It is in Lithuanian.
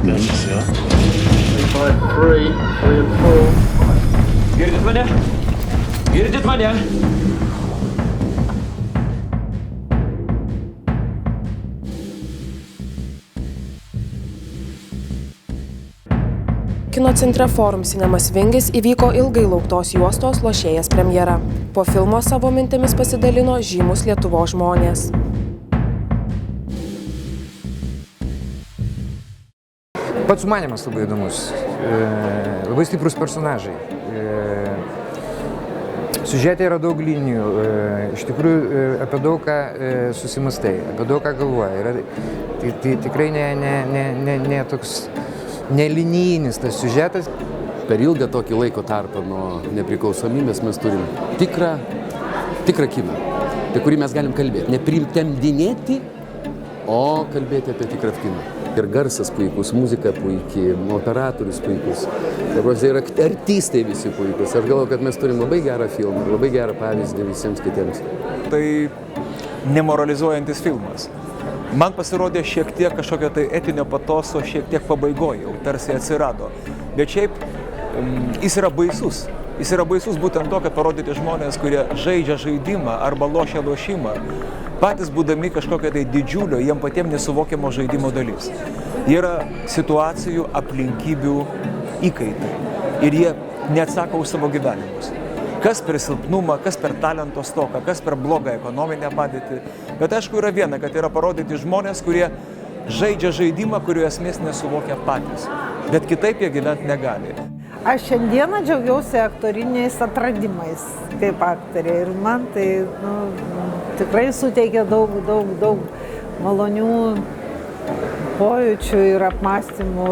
This, ja. 3, 3 and 4. Girdit mane? Girdit mane? Kino centre Forum Cinemas Vingis įvyko ilgai lauktos juostos Lošėjas premjera. Po filmo savo mintimis pasidalino žymus Lietuvos žmonės. Pats sumanymas labai įdomus, labai stiprus personažai. Siužete yra daug linijų, iš tikrųjų apie daug ką susimastai, apie daug ką galvoja. Tai tikrai ne toks nelinijinis tas siužetas. Per ilgą tokį laiko tarpą nuo nepriklausomybės mes turim tikrą kiną, apie kurį mes galim kalbėti. Neprimtemdinėti, o kalbėti apie tikrą kiną. Ir garsas puikus, muzika puikiai, operatorius puikus. Ir artistai visi puikus. Aš galvoju, kad mes turim labai gerą filmą, labai gerą pavyzdį visiems kitiems. Tai nemoralizuojantis filmas. Man pasirodė šiek tiek kažkokio tai etinio patoso, šiek tiek pabaigoje jau tarsi atsirado. Bet šiaip jis yra baisus. Jis yra baisus būtent to, kad parodyti žmonės, kurie žaidžia žaidimą arba lošia lošimą, patys būdami kažkokio tai didžiulio, jiem patiems nesuvokiamo žaidimo dalis. Jie yra situacijų, aplinkybių įkaitai. Ir jie neatsako už savo gyvenimus. Kas per silpnumą, kas per talento stoką, kas per blogą ekonominę padėtį. Bet aišku yra viena, kad yra parodyti žmonės, kurie žaidžia žaidimą, kurio esmės nesuvokia patys. Bet kitaip jie gyventi negali. Aš šiandieną džiaugiausi aktoriniais atradimais kaip aktorė ir man tai tikrai suteikia daug malonių pojūčių ir apmąstymų.